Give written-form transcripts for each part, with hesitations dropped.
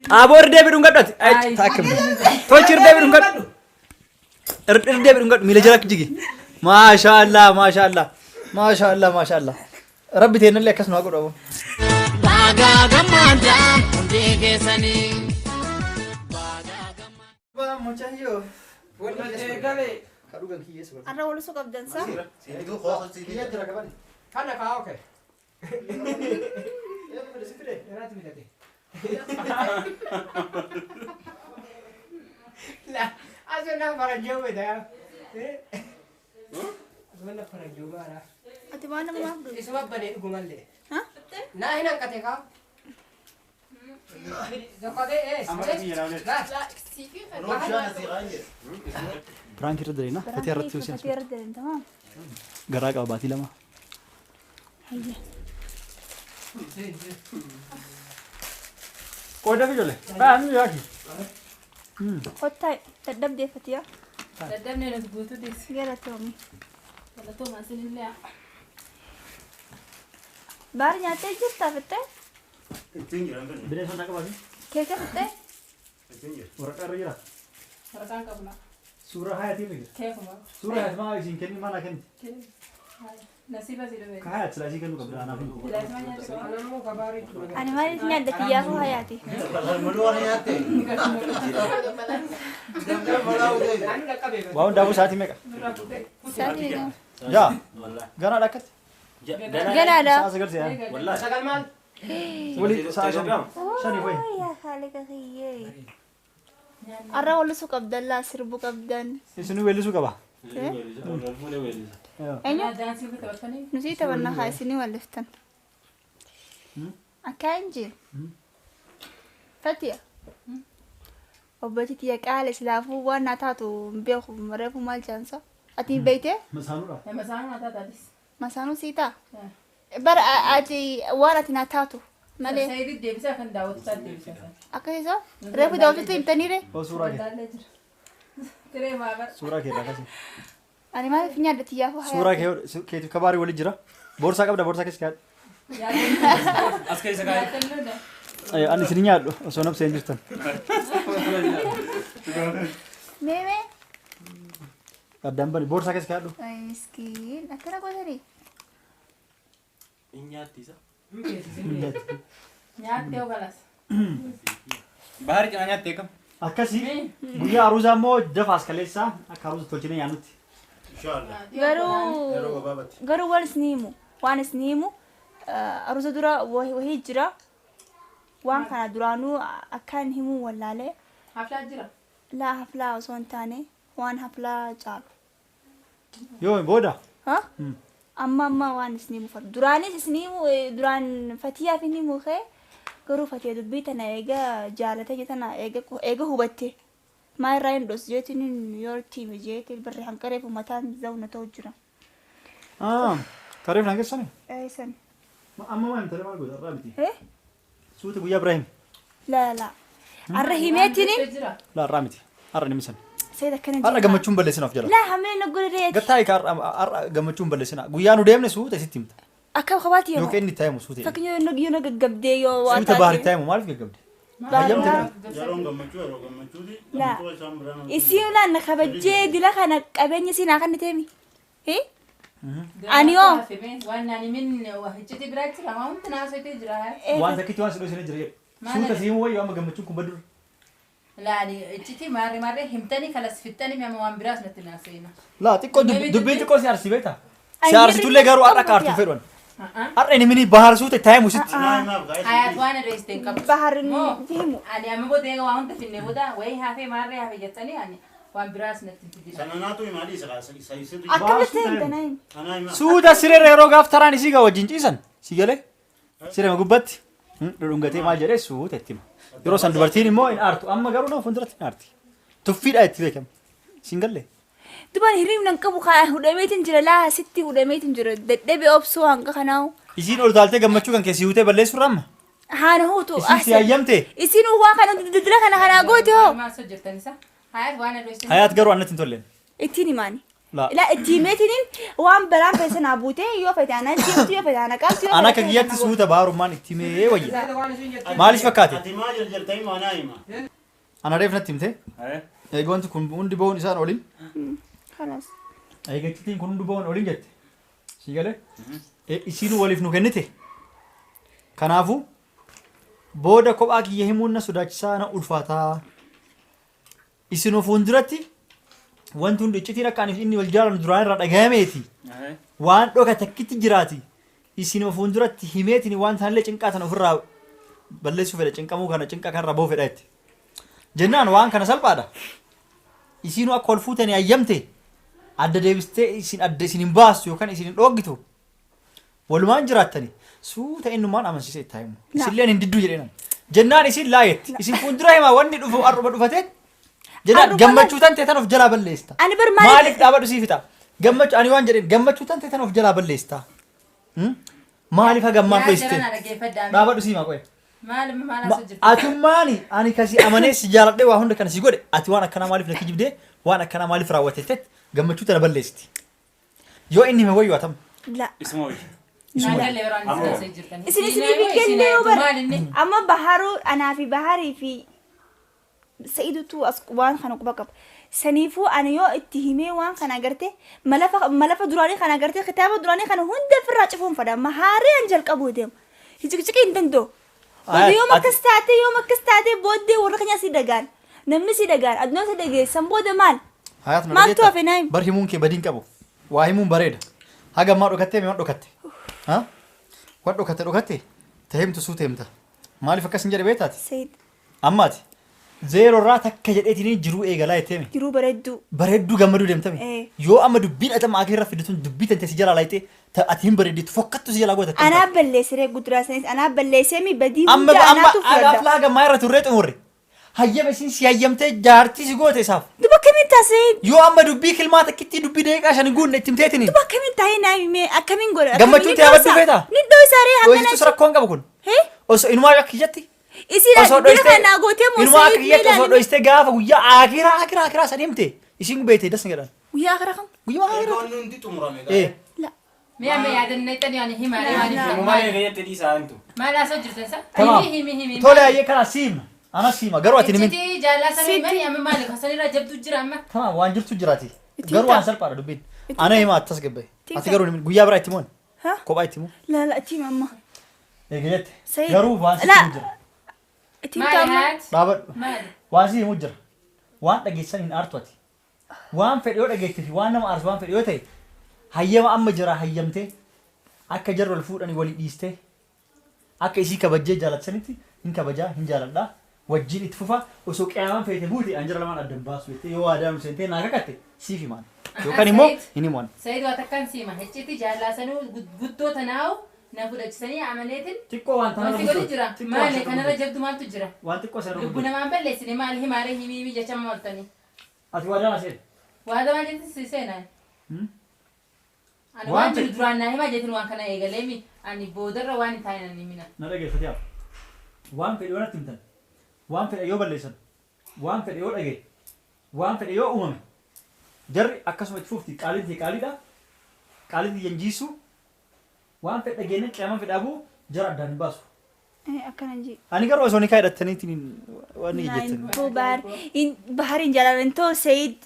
Abor David ungadot. Ay takim. Tolchir David ungad. David ungad mila jalak jigi. Maashaallah maashaallah. Maashaallah maashaallah. Rabbi teenallee akkas nu haa godhamu. Baga gamada undege sani. Ba muchacho. Wani gale. Kadugan kiyes. Arra wala suka abdansa. Itu khosa sini jira kabani. Kana ka okay. Ya me desipre. Erati midate. La, aso na para jowe da. Aso na para jowe ara. Ati mana mo? Iswa bane gumalle. Ha? Na hina kate ka. Zakade Prank irra direna. Fati irratti usiin. Fati irra direna tamam. Garaa qaba baatii lama. Hayya. Qoda fi jole. Baan yaaki. Qotta dadhabdee fatiya. Dadhabnee nuti guutuu deessi. Gara toomi. Galatoo maasinillee. Baar nyaatee jirtaa fittee? Bineensa hundaan qabaati. Keeka fittee? Waraqaa irra jira. Waraqaan qabna. Suuraa hayatii irra jira. Keekuma. Suuraa hayatii maa isiin kenni maal haa kenni? Nasiba si dhume. Ka hayat silaa isii kennu qabda anaaf hin. Bilaasima nyaata qaba. anamu kabari. Ani maaliif nyaadda kiyyaafuu hayaati? Waa hundaafuu sa'aatii meeqa? Sa'aatii meeqa? Jaa. Ganaa dhakkatti. Ganaadha. Sa'a sagal si'aa. Sagal mal. Wali sa'a shanii fa'i. Yaa haaliqa kiyyee. Arra wala suka abdallaa sirbu qabdan. Isinuu weellisuu qaba. Eenyu? Daansii fi taphatanii. Nuti taphanna haa isinii walliftan. Akka hin jiru. Fatiya. Obbati tiyya qaala silaafuu waan naa taatu hin beeku reefu maal chaansa? Ati hin beeytee? Masaanuudha. Masaan naataa taatis. Masaanuu sii taa? Bara ati waan ati naa taatu malee. Sayidii deebisaa kan daawwatu taate deebisaa. Akkasiisa? Reefu daawwatutti himtaniire? Oo suuraa kee. Wallaallee jira. Kiree maabar. Suuraa kee akkasii. Ani maaliif nyaadda tiyyaafuu hayaa? Suuraa kee keetiif kabaarii wali jira. Boorsaa qabda boorsaa keessa kaa'adha. As keessa kaa'e. Ani isin nyaadhu osoo nabseen jirtan. Meemee? Addaan bani boorsaa keessa kaa'adhu. Miskiin akkana godhani. Nyaattee ogalas. Bahari jangan nyatte kam. Akkasii guyyaa aruusaa immoo dafaas kaleessaa akka aruusa tolchine nyaannutti. Garuu waan isin himu waan isin himu aruusa dura wahii jira waan kana duraanuu akkaan himuu wallaalee Haflaa jira. laa haflaa osoo hin taane waan haflaa caalu. Yoo booda. Ha? Amma waan isin himu fadhu duraanis isin himu duraan fatiyaaf hin himu kee garuu fatiyya dubbii tana eega jaalatee tana eega hubatte maa irraa hin dhos jeetiin yoo tiime jeetiin barree hanqareef mataan zauna ta'u jira. Kareef naan keessani? Eesan. Amma waan tole maal godha irraa miti. Eh? Suuta guyyaa Ibrahim. La. Arra himeetini? La irraa miti. Har'a ni misan. Seeda kana Har'a gammachuun balleessinaaf jala. La hamee na godhee. Gattaa har'a gammachuun balleessina. Guyyaa nu deemne suuta isitti himta. Akka qabaati yoo. Yookiin inni taayimu suuta. Fakkiin yoo na gaggabdee yoo waan Suuta baari taayimu maaliif gaggabde? La. Isiin laan na kabajjee dila kana qabeenya siinaa kan niteemi. Ani yoo. Waan nani min wahichiti biraa jira. Waan hundi naasotee jira. Waan takkitti waan sidhoo isin jira. Suuta siimu wayii amma gammachuun kun baduru. Laani ichiti marre himtanii kalas fittanii mi'ama waan biraas natti naasina. La xiqqoo dubbiin xiqqoo si arsi beektaa? Si arsitullee garuu har'a kaartuu fedhan. Har'a inni mini bahar suuta taayimu sitti. Hayat waan adeemsteen qabu. Baharin himu. Ani amma boodee waan hunda finne booda wayii haafee marree haafee jettanii ani waan biraas natti fidina. Sananaatu imaadhi isa Akkamitti himtanii? Suuta siree yeroo gaaf taraan isii gaa wajjin ciisan si galee siree gubbatti dhudhungatee maal jedhee suuta itti hima. Yeroo san dubartiin immoo hin aartu amma garuu nama fuulduratti hin aarti. Tuffiidha itti beekamu. Siin galee. Duban hiriirri qabu kaa hudhameetiin jira laa sitti hudhameetiin jira dadhabee obsuu hanga kanaawu. Isiin ol taaltee gammachuu kan keessi hutee balleessurra amma. Haana huutu. Isiin si hayyamte. Isiin waan kana dudura kana goote hoo. Maal soo jirtan isa? Hayat waan adeemsteen. Hayaat garuu annatti hin tolleen. Ittiin himaani. لا التيماتين وان برام بيسنا بوتي يو فتانا جيت يو فتانا قالت يو أنا كجيت سويت بارو مان التيمي ويا معلش فكاتي ati maal jirtay ma naima أنا ريف نتيمته إيجون تكون بوندي بون إنسان أولين خلاص أيجون تكون بوندي بون أولين جت سيجاله إسينو وليف نوكنته كنافو بودا كوب أكي يهمونا سوداچسانا ألفاتا إسينو فوندرتي وانتون دچتيرا كان إني والجارن دران راد أجاميتي وان دوكا تكتي جراتي إسينو فوندرتي هميتني وان ثانلة چنكاتنا فرا بلسو فلا چنكامو كنا چنكا كان ربو فدات جنان وان كان سلبادا إسينو أكل فوتني أيامتي أدى ديبستي إسين أدى إسين باس يو كان إسين لوجتو والمان جراتني سو تا إنه ما نعمل شيء تايم إسين نددو جرينا جنان إسين لايت إسين فوندرا ما وان ندفو أربعة دفتين جنان جمّتشوتان تيتانوف جلا بالليستا أنا بر مالك دابا سيفتا جمّتش أنا وان جرين جمّتشوتان تيتانوف جلا بالليستا مالك هجمّان كويستين دابا سيما كوي ما سجل أتماني أنا كاسي أمانة سجارة ده وهون كان سيقول أتوانا كنا مالي في الكيجب ده وأنا كنا مالي في راوتتت جمّتشوتان بالليستي يو إني ما هو يواتم لا ismo اسمي بيكلي وبر أما بحارو أنا في بحاري في سيدتو أسقوان خانق بقب سنيفو أنا يو اتهمي وان خنا قرتي ملف دراني خنا قرتي ختابة دراني خنا هند في الراجفون فدا مهاري أنجل قبودهم هيك إنتندو يوم كستاتي بودي ورخني سيدقان نمني سيدقان أدنو سيدقان سنبود مال حياتنا ما تو في نايم برهمون كي بدين كابو واهمون بريد هاجا ما ركتة ما ركتة ها وات ركتة تهم تسوت تهمته مالي فكاس نجري بيتات سيد أماتي زيرو راتك كجدتيني جرو إيجالا يتمي جرو بردو جمدو دمتمي يو أما دبين أتم آخر رفيدتون دبيت أنت سجلا لايتي تأتيهم بردي تفكت تسجلا قوة أنا بلسري قدراسني أنا بلسمي بدي أما أغفلا جمايرة توريت أموري هيا بسين سيايمتي جارتي سجوة تساف دبا كمين تاسين يو أما دبي كلمات كتير دبي ديك عشان نقول نتمتيتني دبا كمين تاي نايمي أكمين قول جمدو تيابد بيتا ندوي ساري ويش تسرق كون كابكون هي أوس إنما يكيجتي إسيلا دينا ناقوتي إنما موسيد كيجت أوس دويستي غافا ويا آخر سنيمتي إيشين بيتي دس نقدر ويا آخر رقم ويا آخر nundi tumurame إيه لا ميا يعد النتن يعني هي mo ما ma gayet di sa antu ما لا سجل تنسى تمام هي تولي أيه كلا سيم أنا سيما قرواتي نمين تي جالا سني من يا مالك حسني لا جبت جرامه تمام وانجرتو جراتي قروا عن سلبا دبين أنا هي ما أتسقبي أتقروا نمين قويا برا تيمون ها كوباي تيمون لا تيم أما إيه قلت سيد قروا وانسي لا مجر تيم ما تاما هات بابا ما وانسي مجر وان دقيت سنين أرتوتي وان فيديو دقيت في وان نم أرز وان فيديو تي هيا ما أم جرا هيامتي أكا جرو الفود أني ولي ديستي أكا إسي كبجة جالت سنتي إن كبجة هن جالت دا وجين اتفوفا وسوق أمام فيتي بودي أنجر لمان أدم باس ويتي يو آدم سنتي ناكا كتي سيفي مان يو كان يمو إني مان سيد واتكان سيما هتشتي جالا سنو غدو تناو نافود أجسني عمليتين تكو وان تنا ما تقولي جرا ما لك أنا رجبت ما تجرا وان تكو سر ربنا ما بلسني ما له ماره هي مي جشم مالتني أتواجه نسيت وهذا ما جت سيسنا أنا وان وان جدرانا هي ما جت وان كنا يقلمي أني بودر رواني تاينا نمينا نرجع فتيا وان في اليوم تمتن وان في اليوم بلسن وان في اليوم أجي وان في اليوم أمم جري أكاسم تشوفتي قالي دا قالي دي ينجيسو وان في الأجي نتكلم في الأبو جرى دان باسو أكنجي أنا قرأ زوني كايدة تنين واني جتني هو إن بحر إن جلال إنتو سيد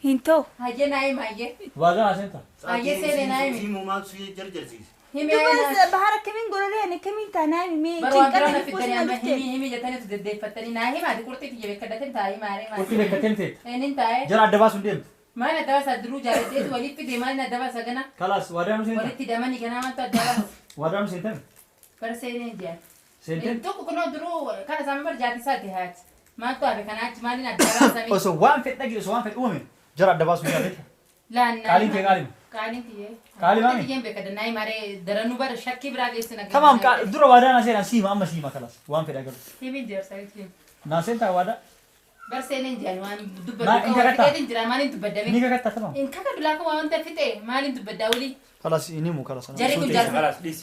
إنتو هاي نايم هاي واجا عشانتا هاي سيد نايم fi mo ma su jarjar si هي مي بس بحر كمين قولوا لي أنا كمين تنايم مي بروان كنا برانا في نفوس الدنيا ما نلفتي هي مي جتني تدد فتني ناهي ما دكورتي تجيب كدتن تاي ماري قلت ما لك كتنتي إن تاي جرى دباسو ديم ما ندبا سدرو جالس ولي في دمان ندبا سجنا خلاص واجا ولي مسنتا في دماني كنا ما تدبا واجا مسنتا برسيني جا سنتا انتو كنا درو كان سامبر جاتي ساتي هات ما تو أبي كنا أجمالي ندبا سامي وسو وان في الأجي وان في الأمم جرى دباسو جالت لا قالين كي قالين قالين تيه قالين مامي تيجي بكرة ناي ماري درنو بار شكي برا جيسنا تمام درو واجا نسينا سيما أما سيما خلاص وان في الأجي هي من جرس هاي ناسنتا واجا برسيني جا وان دبر ما إنت كتا. كده إنت رامالين تبدأ نيجا كتا تمام إن كذا بلاك وان تفتح مالين تبدأ ولي خلاص إني مو خلاص جري كل جرس خلاص please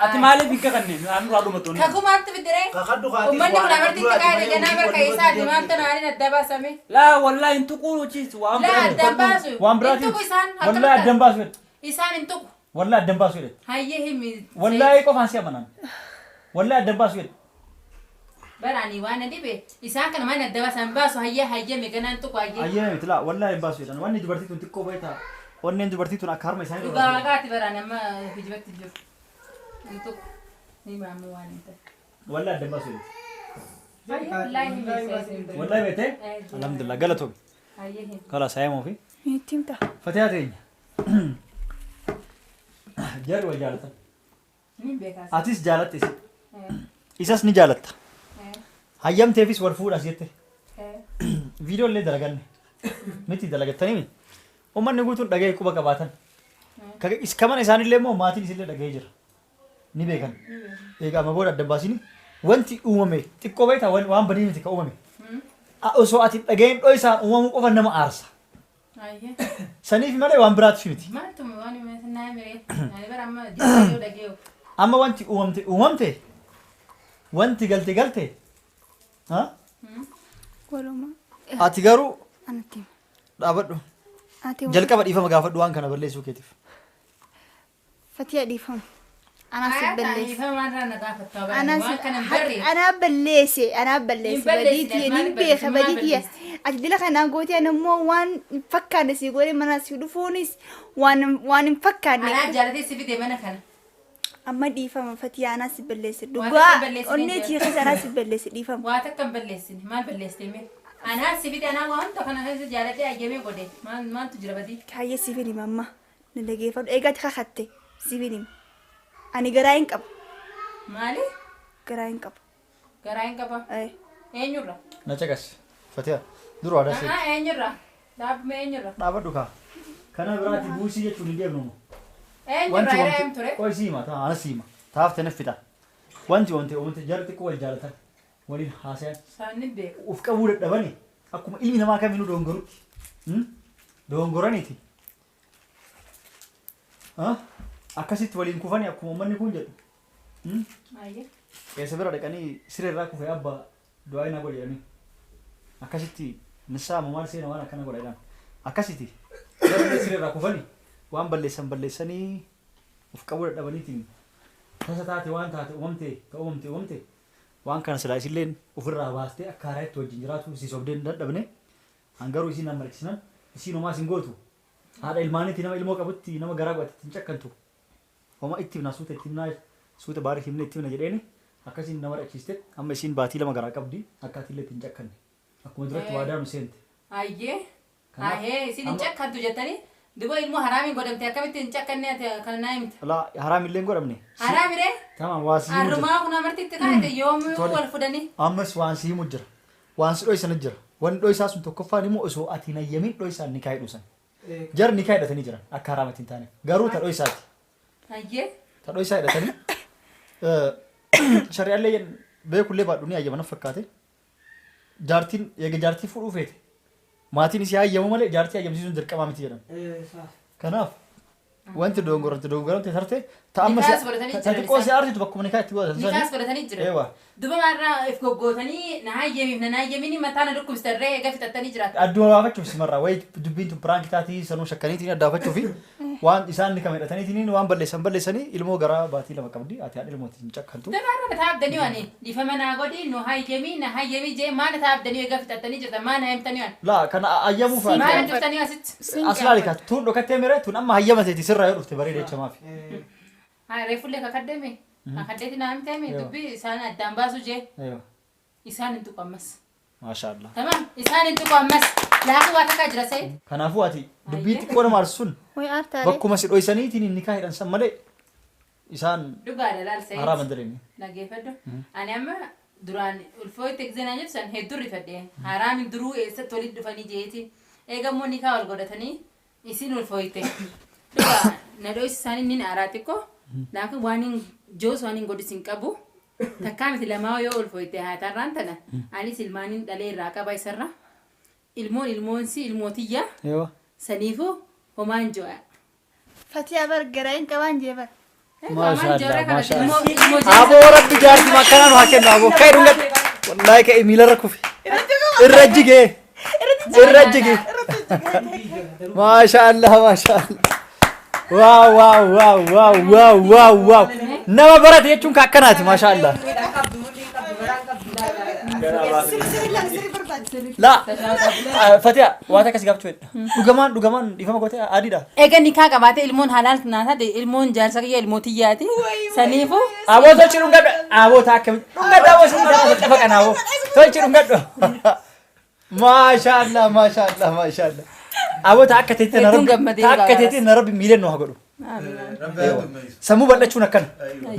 Ati maaliif hin kakkanne? Aan duraa dhumattoonni. Kakumaatti fiddiree. Kakaddu kaati. Uummanni kun amartii xiqqaa ganaa barka isaati maamta naaniin adda baasame. Laa wallaahi hin tuquu chiis waan Laa adda baasu. waan biraati. Hin tuqu isaan. Wallaahi addan baasu jedhe. Isaan hin tuqu. Wallaahi addan baasu jedhe. Hayyee himi. Wallaahi qofaan si amanan. Wallaahi addan baasu jedhe. Baraanii waan adibe isaan kana maal adda baasan baasu hayyee meeganaan tuqu hayyee. Hayyee miti laa wallaahi hin baasu jedhan. Wanni dubartii tun xiqqoo baay'ata. Wanneen dubartii tun akka harma isaanii Dhugaa waaqaati baraanii amma hijibatti jiru. Hin tuqu. Ni maamu waan hin ta'e. wallaahi addan baasu jedhe. Wallaahi himi. Wallaahi beetee. Alhamdulillah galatoom. Hayyee himi. Kala saayamoo fi. Ittiin ta'a. Fatihaa teenya. Jarri wal jaalatan. Ni beekaas. Atis jaalatte isas ni jaalatta. Hayyamteefis wal fuudhas jette. Viidiyoo illee dalaganne. Miti dalagattanii miti. Uummanni guutuun dhaga'ee quba qabaatan. Kaman isaanillee immoo maatiin isillee dhaga'ee jira. Ni beekan. Egaa amma booda adda baasini. Wanti uumame xiqqoo beektaa waan badii miti ka uumame. Osoo ati dhaga'een dho'isaan uumamuu qofa nama aarsa. Saniif malee waan biraatiif miti. Maaltu waan himee naa miree. Ani bara amma diidaa dhaga'ee. Amma wanti uumamte wanti galte Walumaa. ati garuu Anatti. dhaabadhu Ati jalqaba dhiifama gaafadhu waan kana balleessuu keetiif. Fatiha dhiifamu. Anaa si balleesse. Ifamarraa na gaafattaa Anaa waan kana barree. anaa balleesse. Anaa balleesse. Hin balleessine, Badiitii maal ni beeka balleesse, maal badiitii. balleesse? Ati dila kanaan gootee ammoo waan hin fakkaanne si godhe mana si dhufuunis waan hin fakkaanne. Anaa jaalatee si fide mana kana. Amma dhiifama Fatiha anaa si balleesse. Waan Dhugaa akka balleessine onnee jira. tiikas anaa si balleesse dhiifama. Waa takka hin balleessine maal balleessite mee? Anaa si fide anaa wanta kana keessa jaalatee ayyamee godhe maaltu jira badii? Kaayyee si filim amma. Na dhageeffadhu. Eegaati kakatte si filim. Ani garaa hin qabu. Maali? Garaa hin qabu. Garaa hin qaba. Eenyurra? Na caqas Fatiha dura aadaa ishee Eenyurra? Dhaabme eenyurra? dhaabadhu kaa. Kana biraati buusii jechuun hin deemnu. Eenyurra yeroo eem ture? Qoy siima taa ana siima taaf tana fixa. Wanti jarri xiqqoo wal jaalatan waliin haasayan Saanni beeku. uf qabuu dadhabani akkuma ilmi namaa kamiinuu doongorutti. Doongoraniiti. Akkasitti waliin kufanii akkuma uummanni kun jedhu. Ayyee. Keessa bira dhaqanii sireerraa kufee abbaa du'aa inni godhanii akkasitti nissaa maal seena waan akkana godhadhaan akkasitti garuu sireerraa kufanii waan balleessanii uf qabuu dadhabaniitiin tasa taate waan taate uumamte waan kana silaa isilleen ofirraa baastee akka haaraa itti wajjin jiraatu isii sobdeen dadhabne hangaruu isiin nama rakkisan isiin homaa isin gootu haadha ilmaaniitti nama ilmoo qabutti nama garaa godhate ittiin cakkantu homa itti himna suuta itti himnaa suuta baarii himne itti himna jedheeni akkasiin nama rakkiiste amma isiin baatii lama garaa qabdi akka atiillee ittiin cakkanne akkuma duratti waadaa nu seente. Ayyee. Ahee isin hin cakkantu jettanii duba ilmoo haraamiin godhamte akkamitti hin cakkanne kana naa himte. Alaa haraamillee hin godhamne. Haraamire? Tamam waan sii mujjira. Harrumaa kun amartitti kaa'ate yoomuu wal fudhanii. Ammas waan sii mujjira. Waan si dho'isana jira. Wanni dho'isaa sun tokkoffaan immoo osoo ati hin ayyamin dho'isaan ni kaa'ee dhusan. Jar ni kaa'ee hidhatanii jiran akka haraamatti hin taane. Garuu ta dho'isaati. Ayyee. Ta dho'isaa hidhatanii. Shari'aallee beekullee baadhu ni ayyaman fakkaate. Jaartiin eega jaartii fuudhuu feete. Maatiin isii ayyamu malee jaartii ayyamsiisuun dirqamaa miti jedhan. Kanaaf wanti doongoramte tarte ta'amma xiqqoo si aarsitu bakkuma nikaa itti godhatan. Nikaas godhatanii jira. Duba maarraa if goggootanii na hayyamiif na hayyamini mataa na dhukkubsitarree eega fixattanii jiraatu. Adduma baafachuuf simarraa wayi dubbiin tun piraanki taatii sanuu shakkaniitiin addaafachuufi waan isaan ni kama hidhataniitiin waan balleessanii ilmoo garaa baatii lama qabdi ati haadha ilmooti hin cakkantu. Dabaarra na taabdanii waani dhiifama naa godhi nu hayyamii jee maana taabdanii eega fixattanii jirtan maana hayyamtanii waan. Laa kana hayyamuuf maana cuftanii asitti. aslaali ka tun dhokattee mire tun amma hayyamateeti sirraa yoo dhufte bareeda jechamaafi. Reefullee kakaddame. Akaddeeti naa himteemi dubbii isaan addaan baasu jee. Isaan hin tuqu ammas. Maashaallah. Tamam isaan hin tuqu ammas. Laafu waa takkaa jira sa'i. Kanaafuu ati dubbii xiqqoo nama aarsu sun Way aartaalee. bakkuma si dho'isaniitiin inni kaa hidhan san malee isaan Dhugaadha laal sa'i. haraa mandaleeni. Dhageeffadhu. Ani amma duraan ulfoo itti egzenaa jettu san hedduu rifadhe. Haraami duruu eessatti walitti dhufanii jeeti. Eegammoo ni kaa wal godhatanii isin ulfoo itti. Dhugaa na dho'isi isaanii ni aaraa xiqqoo. Laakiin waan hin joos waan hin godhisin qabu. Takkaa miti lamaa yoo ulfoo itti haatarraan tana. Anis ilmaaniin dhalee irraa qaba isarra. Ilmoonsi ilmootiyyaa. Saniifuu homaan jo'a. Fatiha bar garaa hin qabaan jee bar. maashaallah maashaallah aboo rabbi jaartii makkanaa nu haa kennu aboo ka'e dhungadhu wallaahi ka'e miilarra kufe irra jige maashaallah maashaallah waaw nama barate jechuun ka akkanaati maashaallah laa Fatiha waan akkas gaafachuu fedha dhugamaan dhiifama gootee adiidha Egaa nikaa qabaatee ilmoon halaal naataa ilmoon jaarsa kiyya ilmootiyyaati saniifu aboo tolchi dhungadhu aboo akkamitti dhungadhu aboo sun lafa qanaaboo tolchi dhungadhu maashaallah aboo akka teetti na rabbi miileen nu haa godhu sammuu bal'achuun akkana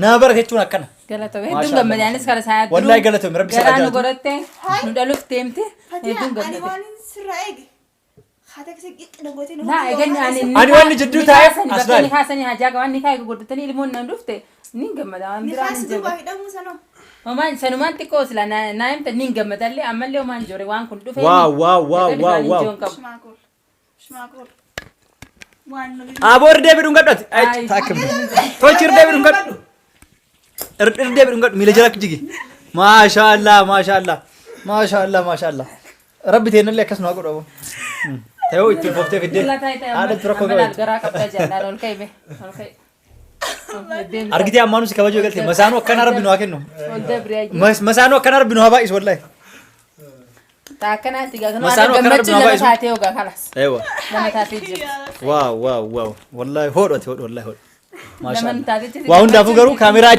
nama barate jechuun akkana galatoomi hedduun gammadee anis kara isaa wallaahi galatoomi rabbi garaa nu godhatte nu dhaluuf deemte hedduun Ani gammadee waan sirraa eege. Haata kasi qixxina gootee nu naa egaa Ani waan jidduu taa'eef as bakka nikaa sanii hajaa qabaan nikaa eega godhatanii ilmoon nan dhufte ni gammada waan biraa Nifaas hin duubaa jiru hidhamuu sanoo. Omaan sanumaan xiqqoo sila naa himta ni gammadallee ammallee omaan jore waan kun dhufe waaw Shmaaqool. Waan nu aboo irra deebiin dhungadhu ati taakkim tolchi irra deebiin dhungadhu irra deebiin dhungadhu miila jala jigi maashaallah rabbi teennallee akkas nu haa godhu aboo ta'uu ittiin fooftee fiddee haadha tura koo gabaatti garaa qabda jaalala ol ka'e argitee ammaanus kabajuu galte masaanuu akkana rabbi nu haa kennu ol dabriyaa masaanuu akkana rabbi nu haa baay'isu wallaahi taakanaatti gaa Masaan kanuma wakana gammachuun rabbi lama nuu taatee ogaa kalas eewa lama taatee jirti waaw wallaahi hodhu wallaahi hodhu lama taatee jirti waa hundaafuu garuu kaameraa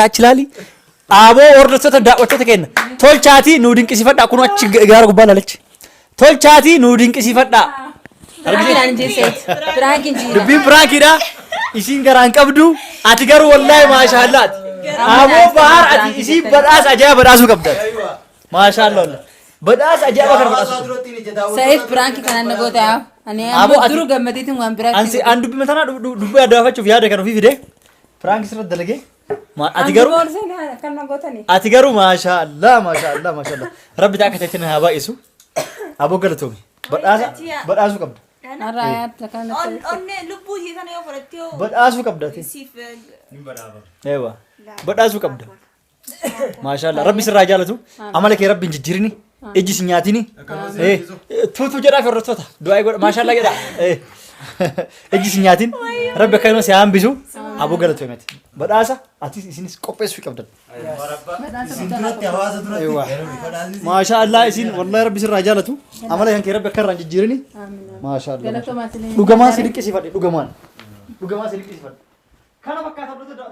achi ilaali aboo hordoftoota daawwattoota keenya tolchaatii nuu dinqisiifadhaa kun achi gaara gubbaa laalachi tolchaatii nuu dinqisiifadhaa Piraakiin jeeseeti piraakiin jiidha dubbiin piraakiidha isiin garaan qabdu ati garuu wallaahi maashaallaati aboo bahar ati isii badhaasa ajaa'iba badhaasuu qabda maashaallah badhaasa ajaa'iba kana badhaasuu Saif piraakii kanaan nagoota yaa ani Aboo ammoo ati- duruu gammadeetiin waan biraatti an dubbi matanaa dubbii adda baafachuuf yaada kan ofii fide piraanki sirratti dalagee ati garuu maashaallah rabbi taa akka ta'etti na haa baay'isu aboo galatoomi badhaasuu qabda Onnee lubbuu ishee sana yoo fudhatte yoo badhaasuu qabda ati siif eewa badhaasuu qabda maashaallah rabbi sirraa jaalatu amala kee rabbi hin jijjiirini ijji si nyaatini tuutuu jedhaaf hordoftoota du'aa godha maashaallah jedha ijji si nyaatin rabbi akkasuma si hambisu aboo galatoometi badhaasa ati isinis qopheessuu qabdan maashaallah isin wallahi rabbi sirraa jaalatu amala kan kee rabbi akka irraa hin jijjiirini maashaallah dhugamaan si dinqisiifadhe dhugamaan si dinqisiifadhe kana fakkaata hordoftoota